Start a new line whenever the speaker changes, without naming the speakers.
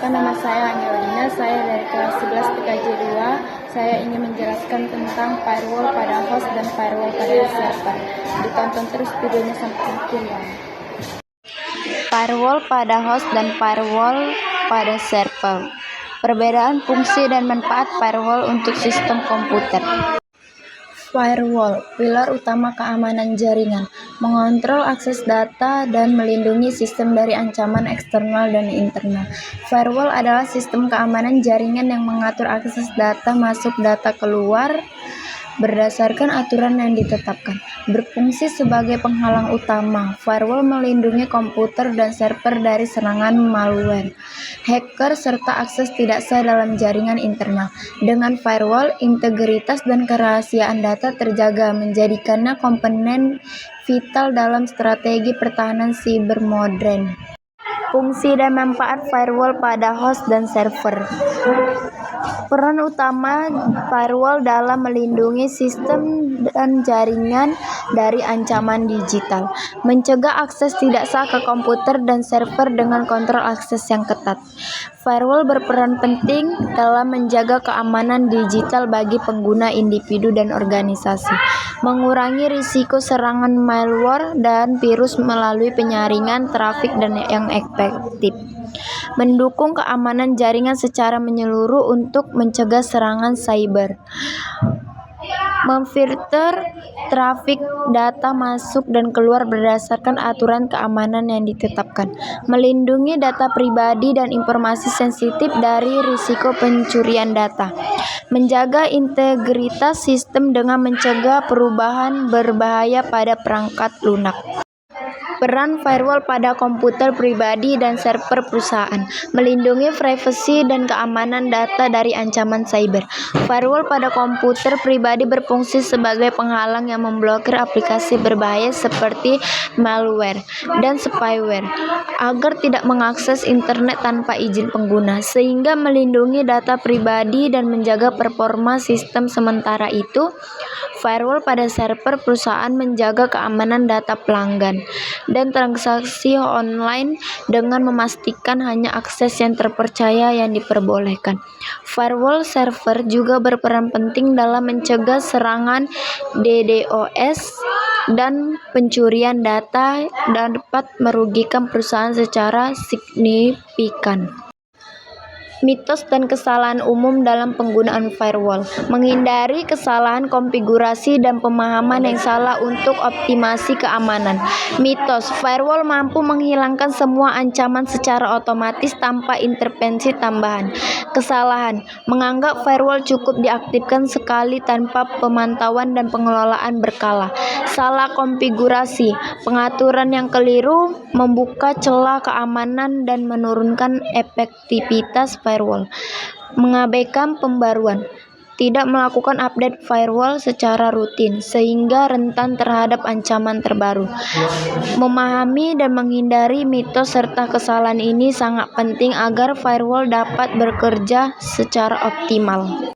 Perkenalkan, nama saya Angelina, saya dari kelas 11 PKJ 2. Saya ingin menjelaskan tentang firewall pada host dan firewall pada server. Ditonton terus videonya sampai akhir ya.
Firewall pada host dan firewall pada server. Perbedaan fungsi dan manfaat firewall untuk sistem komputer. Firewall, pilar utama keamanan jaringan, mengontrol akses data dan melindungi sistem dari ancaman eksternal dan internal. Firewall adalah sistem keamanan jaringan yang mengatur akses data masuk data keluar berdasarkan aturan yang ditetapkan. Berfungsi sebagai penghalang utama, firewall melindungi komputer dan server dari serangan malware, hacker, serta akses tidak sah dalam jaringan internal. Dengan firewall, integritas dan kerahasiaan data terjaga, menjadikannya komponen vital dalam strategi pertahanan siber modern. Fungsi dan manfaat firewall pada host dan server. Peran utama firewall dalam melindungi sistem dan jaringan dari ancaman digital, mencegah akses tidak sah ke komputer dan server dengan kontrol akses yang ketat. Firewall berperan penting dalam menjaga keamanan digital bagi pengguna individu dan organisasi, mengurangi risiko serangan malware dan virus melalui penyaringan trafik yang efektif, mendukung keamanan jaringan secara menyeluruh untuk mencegah serangan cyber, memfilter trafik data masuk dan keluar berdasarkan aturan keamanan yang ditetapkan, melindungi data pribadi dan informasi sensitif dari risiko pencurian data, menjaga integritas sistem dengan mencegah perubahan berbahaya pada perangkat lunak. Peran firewall pada komputer pribadi dan server perusahaan, melindungi privasi dan keamanan data dari ancaman cyber. Firewall pada komputer pribadi berfungsi sebagai penghalang yang memblokir aplikasi berbahaya seperti malware dan spyware agar tidak mengakses internet tanpa izin pengguna, sehingga melindungi data pribadi dan menjaga performa sistem. Sementara itu, firewall pada server perusahaan menjaga keamanan data pelanggan dan transaksi online dengan memastikan hanya akses yang terpercaya yang diperbolehkan. Firewall server juga berperan penting dalam mencegah serangan DDoS dan pencurian data dan dapat merugikan perusahaan secara signifikan. Mitos dan kesalahan umum dalam penggunaan firewall. Menghindari kesalahan konfigurasi dan pemahaman yang salah untuk optimasi keamanan. Mitos, firewall mampu menghilangkan semua ancaman secara otomatis tanpa intervensi tambahan. Kesalahan, menganggap firewall cukup diaktifkan sekali tanpa pemantauan dan pengelolaan berkala. Salah konfigurasi, pengaturan yang keliru membuka celah keamanan dan menurunkan efektivitas firewall. Mengabaikan pembaruan, tidak melakukan update firewall secara rutin sehingga rentan terhadap ancaman terbaru. Memahami dan menghindari mitos serta kesalahan ini sangat penting agar firewall dapat bekerja secara optimal.